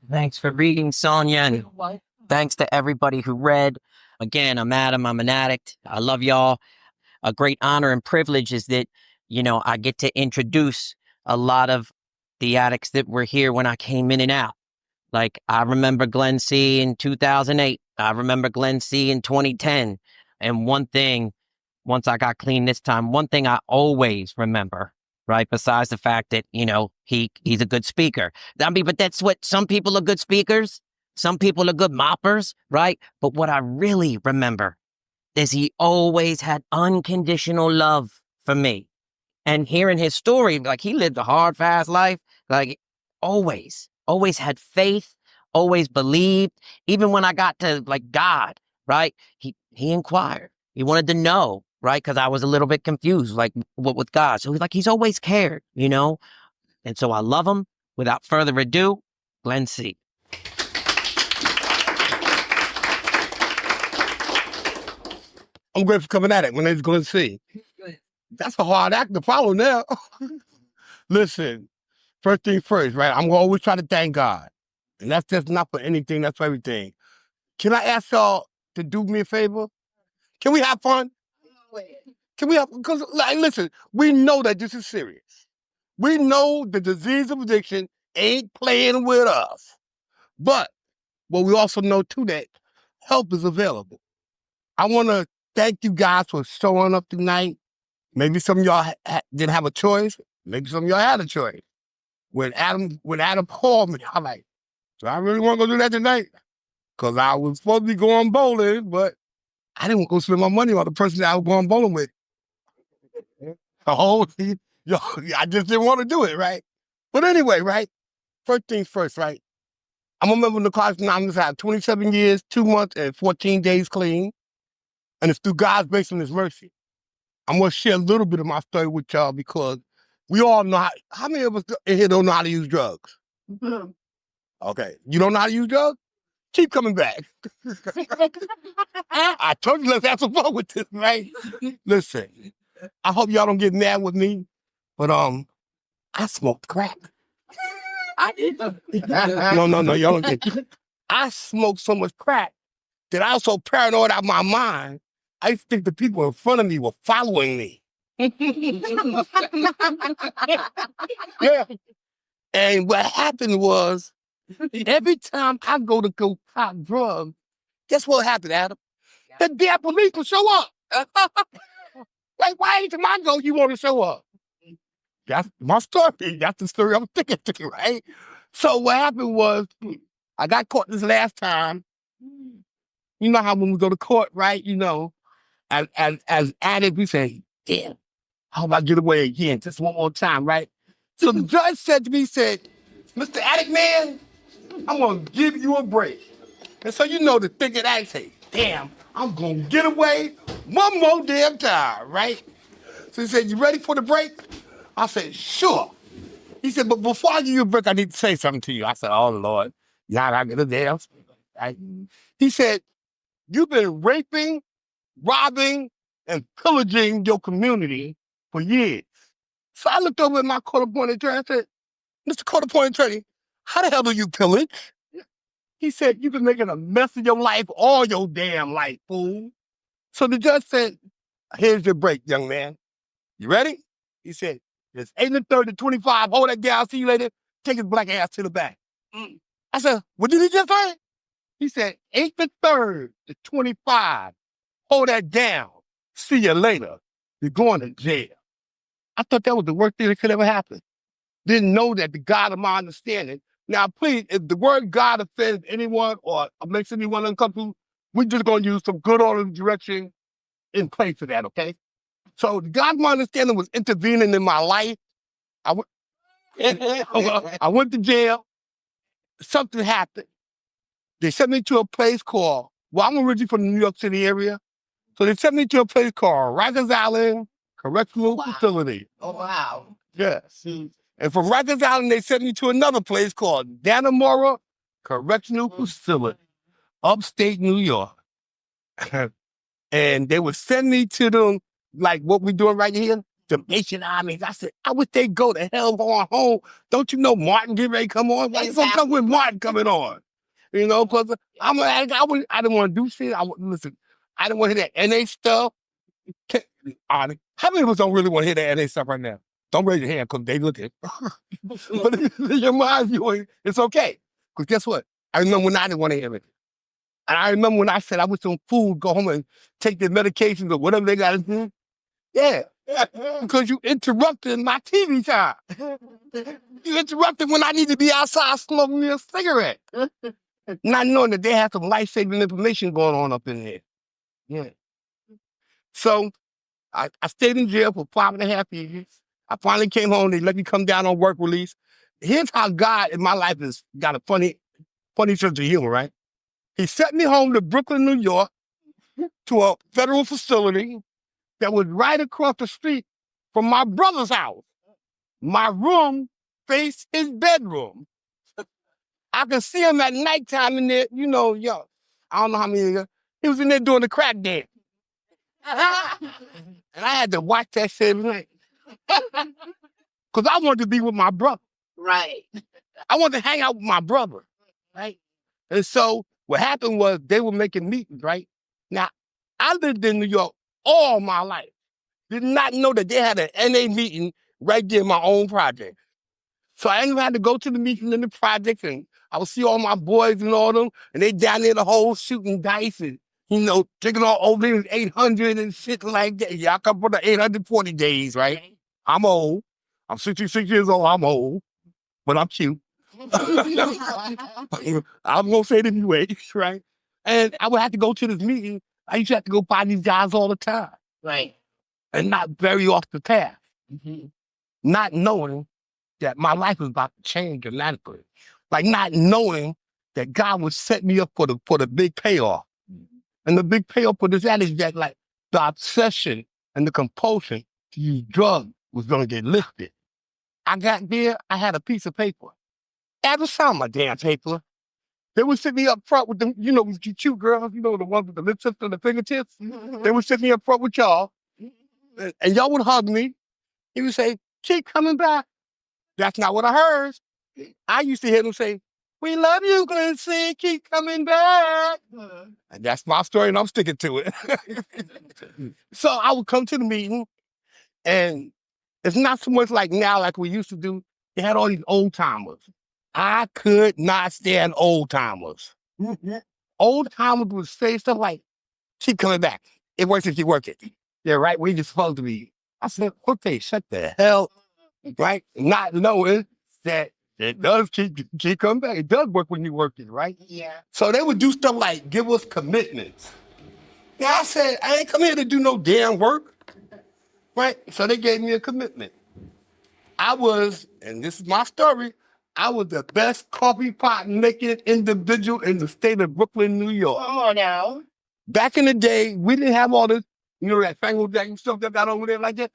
Thanks for reading, Sonia, and thanks to everybody who read. Again, I'm Adam. I'm an addict. I love y'all. A great honor and privilege is that, I get to introduce a lot of the addicts that were here when I came in and out. Like, I remember Glen C in 2008. I remember Glen C in 2010. And one thing, once I got clean this time, one thing I always remember, right, besides the fact that, he's a good speaker. I mean, but that's what some people are good speakers. Some people are good moppers, right? But what I really remember is he always had unconditional love for me. And hearing his story, like, he lived a hard, fast life, like, always had faith, always believed. Even when I got to, like, God, right? He inquired. He wanted to know, right? Because I was a little bit confused, like, what with God. So he's always cared, And so I love him. Without further ado, Glen C. I'm grateful for coming at it. My name's Glen C. That's a hard act to follow now. Listen, first thing first, right? I'm always trying to thank God. And that's just not for anything, that's for everything. Can I ask y'all to do me a favor? Can we have fun? Can we have, because, like, listen, we know that this is serious. We know the disease of addiction ain't playing with us. But what we also know, too, that help is available. I want to thank you guys for showing up tonight. Maybe some of y'all didn't have a choice. Maybe some of y'all had a choice. When Adam called me, I'm like, do I really want to go do that tonight? Because I was supposed to be going bowling, but I didn't want to go spend my money on the person that I was going bowling with. I just didn't want to do it, right? But anyway, right? First things first, right? I'm a member of Narcotics Anonymous. I have 27 years, 2 months, and 14 days clean. And it's through God's grace and His mercy. I'm going to share a little bit of my story with y'all because we all know how many of us in here don't know how to use drugs? Okay. You don't know how to use drugs? Keep coming back. I told you let's have some fun with this, right? Listen, I hope y'all don't get mad with me, but I smoked crack. I did. No, y'all don't get. I smoked so much crack that I was so paranoid out of my mind, I used to think the people in front of me were following me. Yeah. And what happened was, every time I go pop drugs, guess what happened, Adam? The damn police will show up. Like, why anytime I go, you want to show up? That's my story. That's the story I'm sticking to, right? So what happened was, I got caught this last time. You know how when we go to court, right? As addicts, we say, damn, how about I get away again? Just one more time, right? So the judge said to me, Mr. Addict Man, I'm going to give you a break. And so the thinking addict say, damn, I'm going to get away one more damn time, right? So he said, you ready for the break? I said, sure. He said, but before I give you a break, I need to say something to you. I said, oh, Lord, y'all got to get a damn. Right? He said, you've been raping, robbing, and pillaging your community for years. So I looked over at my court-appointed attorney and said, Mr. Court-appointed attorney, how the hell do you pillage? He said, you've been making a mess of your life all your damn life, fool. So the judge said, here's your break, young man. You ready? He said, it's 8 and 30 to 25. Hold that down. See you later. Take his black ass to the back. I said, what did he just say? He said, 8 and 30 to 25. Hold that down. See you later. You're going to jail. I thought that was the worst thing that could ever happen. Didn't know that the God of my understanding. Now, please, if the word God offends anyone or makes anyone uncomfortable, we're just going to use some good order and direction in place for that, okay? So the God of my understanding was intervening in my life. I went to jail. Something happened. They sent me to a place called, I'm originally from the New York City area. So they sent me to a place called Rikers Island Correctional Facility. Oh, wow. Yes. And from Rikers Island, they sent me to another place called Dannemora Correctional Facility, upstate New York. And they would send me to them, like what we're doing right here, them ancient armies. I said, I wish they go to hell on home. Don't you know Martin get ready to come on? Why you gonna come with Martin coming on? You know, because I didn't want to do shit. Listen, I didn't want to hear that NA stuff. How many of us don't really want to hear that NA stuff right now? Don't raise your hand because they look at but in your mind, it's okay. Because guess what? I remember when I didn't want to hear it. And I remember when I said I wish some food, go home and take their medications or whatever they got to do. Yeah. Because you interrupted my TV time. You interrupted when I need to be outside smoking me a cigarette. Not knowing that they have some life-saving information going on up in there. Yeah. So I stayed in jail for 5.5 years. I finally came home. They let me come down on work release. Here's how God in my life has got a funny sense of humor, right? He sent me home to Brooklyn, New York, to a federal facility that was right across the street from my brother's house. My room faced his bedroom. I could see him at nighttime in there, you know, I don't know how many years. He was in there doing the crack dance. And I had to watch that shit every night. Because I wanted to be with my brother. Right. I wanted to hang out with my brother. Right. And so what happened was they were making meetings, right? Now, I lived in New York all my life. Did not know that they had an NA meeting right there in my own project. So I didn't have to go to the meeting in the project, and I would see all my boys and all them, and they down there the whole shooting dice and, you know, drinking all over 800 and shit like that. Yeah, I come from the 840 days, right? I'm old. I'm 66 years old. I'm old, but I'm cute. I'm going to say it anyway, right? And I would have to go to this meeting. I used to have to go by these guys all the time. Right. And not very off the path. Mm-hmm. Not knowing that my life was about to change dramatically. Like not knowing that God would set me up for the big payoff. Mm-hmm. And the big payoff for this is that like the obsession and the compulsion to use drugs was going to get lifted. I got there, I had a piece of paper. I ever saw my damn paper. They would sit me up front with them, you know, with you cute girls, you know, the ones with the lip tips and the fingertips. Mm-hmm. They would sit me up front with y'all. And y'all would hug me. He would say, keep coming back. That's not what I heard. I used to hear them say, we love you, Glen, keep coming back. And that's my story, and I'm sticking to it. So I would come to the meeting, and it's not so much like now like we used to do. They had all these old timers. I could not stand old timers. Old timers would say stuff like, keep coming back. It works if you work it. Yeah, right, where you're supposed to be. I said, okay, shut the hell, right? Not knowing that it does keep coming back. It does work when you work it, right? Yeah. So they would do stuff like give us commitments. Now I said, I ain't come here to do no damn work, right? So they gave me a commitment. I was, and this is my story, I was the best coffee pot making individual in the state of Brooklyn, New York. Come on now. Back in the day, we didn't have all this, you know, that fangle jack stuff that got over there like that.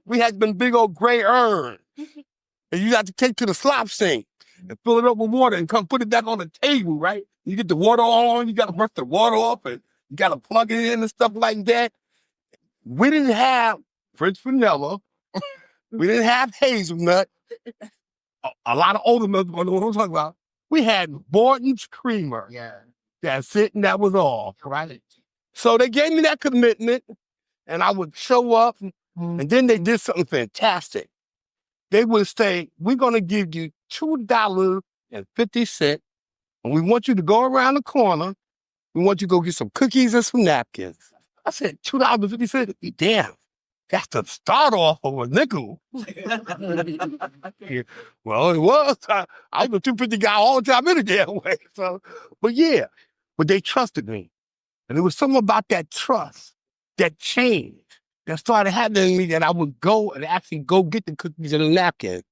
We had them big old gray urns. And you had to take to the slop sink and fill it up with water and come put it back on the table, right? You get the water on, you got to brush the water off, and you got to plug it in and stuff like that. We didn't have French vanilla. We didn't have hazelnut. A lot of older men don't know what I'm talking about. We had Borton's creamer. Yeah. That's it, and that was all, right? So they gave me that commitment, and I would show up, and then they did something fantastic. They would say, we're going to give you $2.50, and we want you to go around the corner. We want you to go get some cookies and some napkins. I said, $2.50? Damn, that's the start off of a nickel. Yeah. Well, it was. I was a $2.50 guy all the time in the damn way. So, but they trusted me. And there was something about that trust, that change, that started happening to me that I would go and actually go get the cookies and the napkins.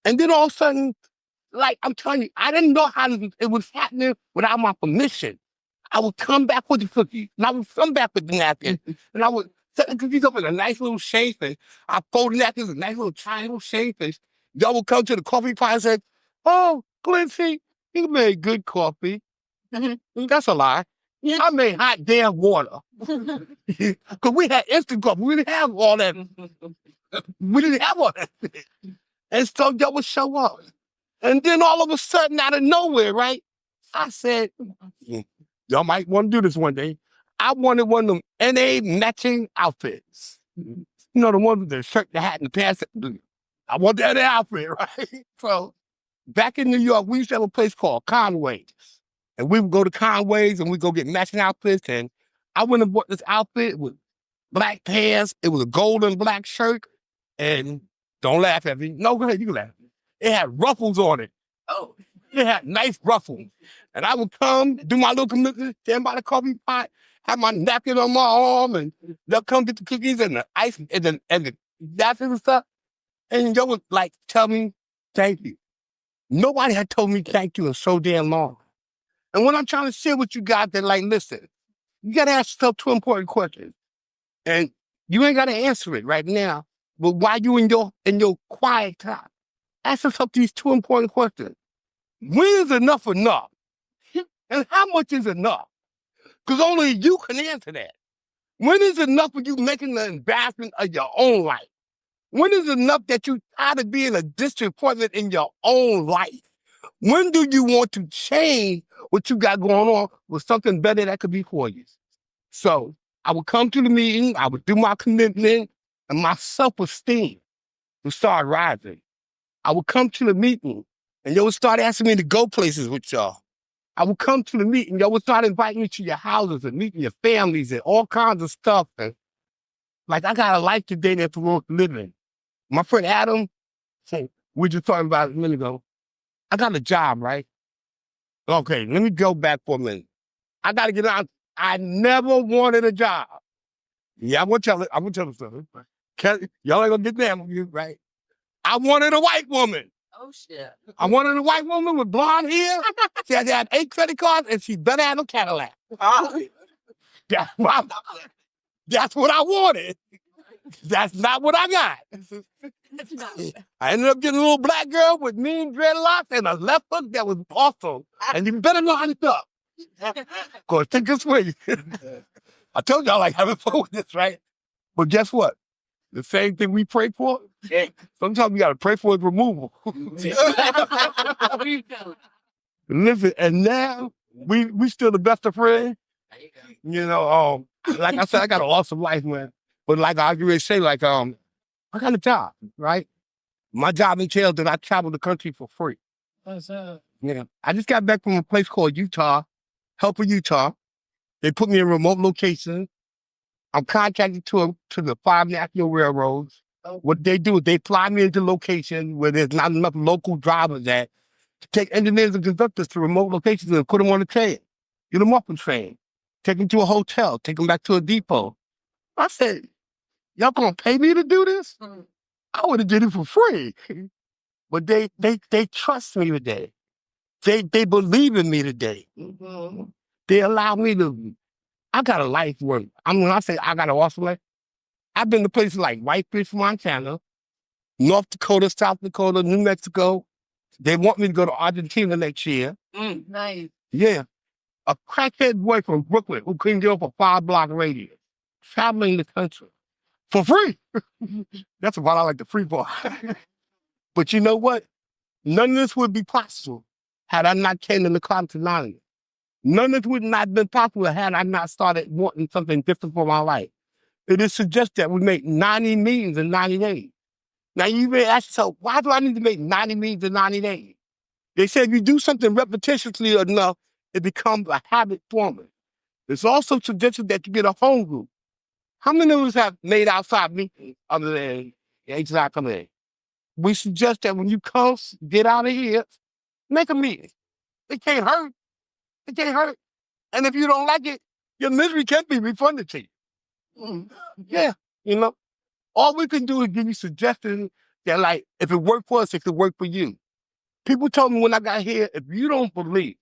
And then all of a sudden, like I'm telling you, I didn't know how it was happening without my permission. I would come back with the cookies, and I would come back with the napkins, and I would set the cookies up in a nice little shape, and I fold the napkins in a nice little triangle shape, and y'all would come to the coffee pot and say, oh, Glen, you made good coffee. That's a lie. Yeah. I made hot damn water. Because we had instant coffee. We didn't have all that. We didn't have all that shit. And so y'all would show up. And then all of a sudden, out of nowhere, right? I said, y'all might want to do this one day. I wanted one of them NA matching outfits. You know, the one with the shirt, the hat, and the pants. I want that outfit, right? So back in New York, we used to have a place called Conway's. And we would go to Conway's and we'd go get matching outfits. And I went and bought this outfit with black pants. It was a golden black shirt. And don't laugh at me. No, go ahead, you can laugh. It had ruffles on it. Oh. It had nice ruffles. And I would come, do my little commitment, stand by the coffee pot, have my napkin on my arm, and they'll come get the cookies and the ice and the napkins and stuff. And they would like tell me, thank you. Nobody had told me thank you in so damn long. And what I'm trying to share with you guys that like, listen, you got to ask yourself two important questions. And you ain't got to answer it right now. But while you in your quiet time, ask yourself these two important questions. When is enough enough? And how much is enough? Because only you can answer that. When is enough of you making the investment of your own life? When is enough that you tired of being a district president in your own life? When do you want to change what you got going on with something better that could be for you? So I would come to the meeting, I would do my commitment, and my self-esteem would start rising. I would come to the meeting, and y'all would start asking me to go places with y'all. I would come to the meeting, y'all would start inviting me to your houses and meeting your families and all kinds of stuff. And like, I got a life today that's worth living. My friend Adam, we just talking about it a minute ago. I got a job, right? Okay, let me go back for a minute. I got to get out. I never wanted a job. Yeah, I'm going to tell you something. Y'all ain't going to get mad with you, right? I wanted a white woman. Oh, shit. I wanted a white woman with blonde hair. She had to have 8 credit cards, and she better have a Cadillac. That's what I wanted. That's not what I got. I ended up getting a little black girl with mean dreadlocks and a left hook that was awesome. And you better know how to talk. Go take this way. I told y'all like having fun with this, right? But guess what? The same thing we pray for, sometimes we got to pray for its removal. Listen, and now we still the best of friends. You know, like I said, I got an awesome life, man. But like I already say, like, I got a job, right? My job entails that I travel the country for free. Yeah. I just got back from a place called Utah, Helper, Utah. They put me in remote locations. I'm contracted to the 5 national railroads. What they do is they fly me into locations where there's not enough local drivers at to take engineers and conductors to remote locations and put them on a train, get them off the train, take them to a hotel, take them back to a depot. I said, y'all gonna pay me to do this? I would have did it for free. But they trust me today. They believe in me today. They allow me to. I got a life worth. I mean, when I say I got an awesome life, I've been to places like Whitefish, Montana, North Dakota, South Dakota, New Mexico. They want me to go to Argentina next year. Nice. Yeah. A crackhead boy from Brooklyn who couldn't get off a 5-block radius, traveling the country for free. That's what I like the free part. But you know what? None of this would be possible had I not came to Narcotics Anonymous. None of this would not have been possible had I not started wanting something different for my life. It is suggested that we make 90 meetings in 90 days. Now, you may ask yourself, why do I need to make 90 meetings in 90 days? They said if you do something repetitiously enough, it becomes a habit forming. It's also suggested that you get a home group. How many of us have made outside meetings other than exactly? We suggest that when you come, get out of here, make a meeting. It can't hurt. It can't hurt. And if you don't like it, your misery can be refunded to you. Yeah, you know. All we can do is give you suggestions that, like, if it worked for us, it could work for you. People told me when I got here, if you don't believe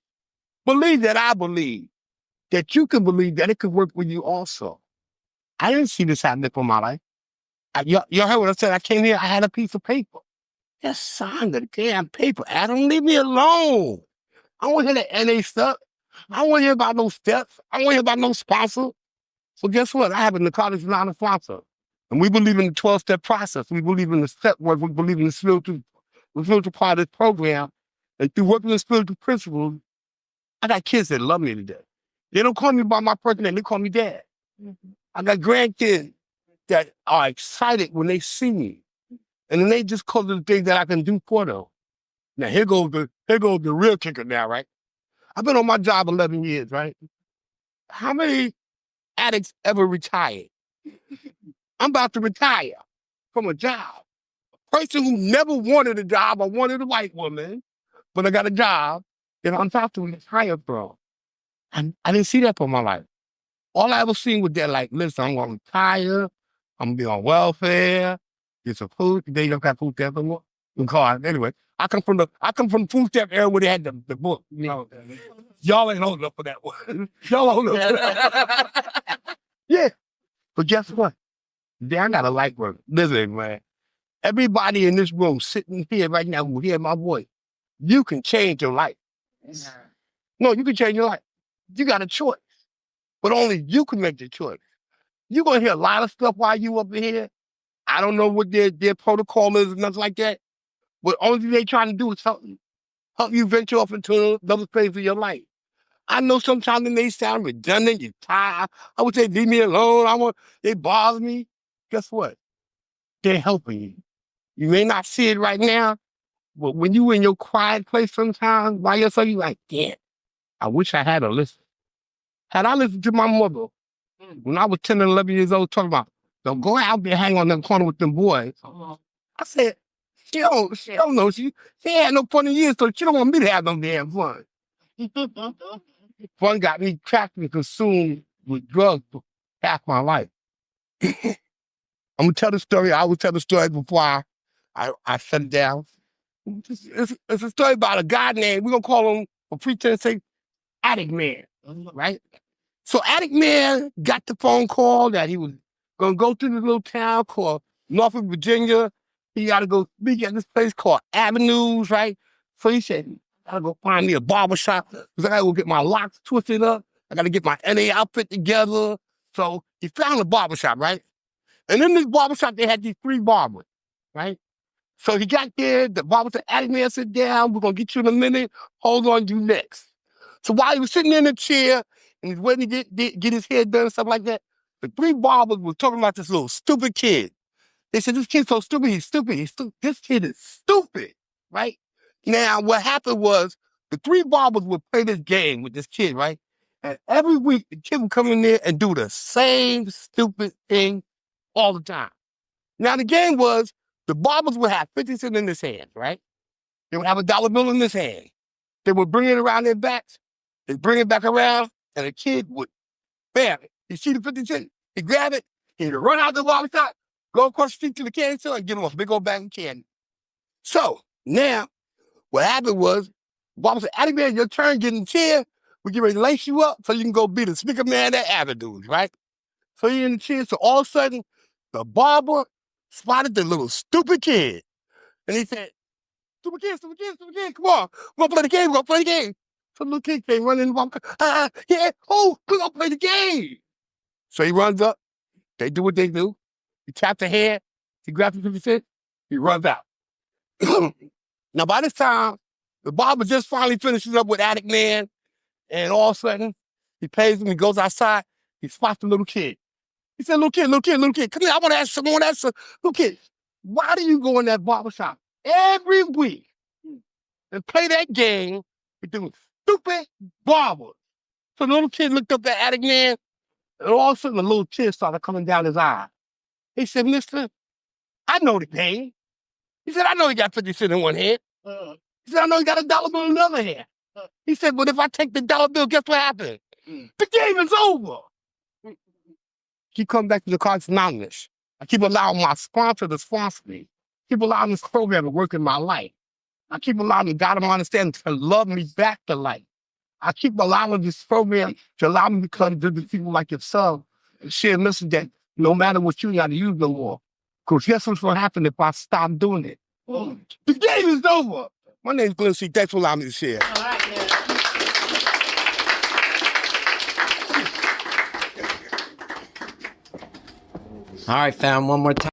that I believe, that you can believe that it could work for you also. I didn't see this happening for my life. Y'all heard what I said? I came here, I had a piece of paper. Just signed the damn paper. Adam, leave me alone. I don't want to hear the NA stuff. I don't want to hear about no steps. I don't want to hear about no sponsor. So guess what? I have a Narcotics Anonymous sponsor. And we believe in the 12-step process. We believe in the step work. We believe in the spiritual part of this program. And through working the spiritual principles, I got kids that love me today. They don't call me by my first name. They call me Dad. I got grandkids that are excited when they see me. And then they just call the things that I can do for them. Now, here goes the real kicker now, right? I've been on my job 11 years, right? How many addicts ever retired? I'm about to retire from a job. Person who never wanted a job, I wanted a white woman, but I got a job that I'm about to retire from. And I didn't see that for my life. All I ever seen was that, like, listen, I'm going to retire. I'm going to be on welfare, get some food. They don't got food stamps anymore. Anyway, I come from the food stamp era where they had the book. You know, y'all ain't old enough for that one. Y'all old enough for that. Yeah. But guess what? Today I got a light work. Listen, man. Everybody in this room sitting here right now who hear my voice, you can change your life. No, you can change your life. You got a choice. But only you can make the choice. You're going to hear a lot of stuff while you up here. I don't know what their protocol is and nothing like that. But only thing they trying to do is help you venture off into another phase of your life. I know sometimes they may sound redundant, you're tired. I would say, leave me alone. They bother me. Guess what? They're helping you. You may not see it right now, but when you in your quiet place sometimes by yourself, you're like, damn, I wish I had a listen. Had I listened to my mother when I was 10 and 11 years old talking about, don't go out there hang on that corner with them boys. I said, she don't know. She ain't had no fun in years, so she don't want me to have no damn fun. Fun got me trapped and consumed with drugs for half my life. I'm going to tell the story. I will tell the story before I shut it down. It's a story about a guy named, we're going to call him, for pretense sake, Addict Man, right? So Addict Man got the phone call that he was going to go to this little town called Norfolk, Virginia. He got to go speak at this place called Avenues, right? So he said, I got to go find me a barbershop because I got to go get my locks twisted up. I got to get my NA outfit together. So he found a barbershop, right? And in this barbershop, they had these 3 barbers, right? So he got there, the barber said, Addict Man, sit down. We're going to get you in a minute. Hold on, you next. So while he was sitting in the chair and he's waiting to get his hair done and stuff like that, the 3 barbers were talking about this little stupid kid. They said, this kid's so stupid, he's stupid. This kid is stupid, right? Now, what happened was the 3 barbers would play this game with this kid, right? And every week, the kid would come in there and do the same stupid thing all the time. Now, the game was the barbers would have 50 cents in his hand, right? They would have a dollar bill in his hand. They would bring it around their backs. They'd bring it back around, and the kid would, bam, he see the 50 cents, he'd grab it, he'd run out the barbershop, go across the street to the candy store and get him a big old bag of candy. So now, what happened was, the barber said, Addict Man, your turn, get in the chair. We get ready to lace you up so you can go be the sneaker man at Avenues, right? So you're in the chair. So all of a sudden, the barber spotted the little stupid kid. And he said, stupid kid, come on. We're going to play the game. So the little kid came running in the barber, yeah, we're going to play the game. So he runs up. They do what they do. He taps the hand. He grabs the 50 cents. He runs out. Now, by this time, the barber just finally finishes up with Addict Man. And all of a sudden, he pays him. He goes outside. He spots the little kid. He said, little kid, come here. I want to ask you, little kid, why do you go in that barbershop every week and play that game with them stupid barbers? So the little kid looked up at Addict Man, and all of a sudden, the little tear started coming down his eye. He said, mister, I know the game. He said, I know he got 50 cents in one hand. He said, I know he got a dollar bill in another hand. He said, but if I take the dollar bill, guess what happened? The game is over. Keep coming back to Narcotics Anonymous. I keep allowing my sponsor to sponsor me. Keep allowing this program to work in my life. I keep allowing the God of my understanding to love me back to life. I keep allowing this program to allow me to come to people like yourself and share a message that no matter what you got to use no more. Because guess what's going to happen if I stop doing it? The game is over. My name is Glen. Thanks for allowing me to share. All right, man. All right, fam, one more time.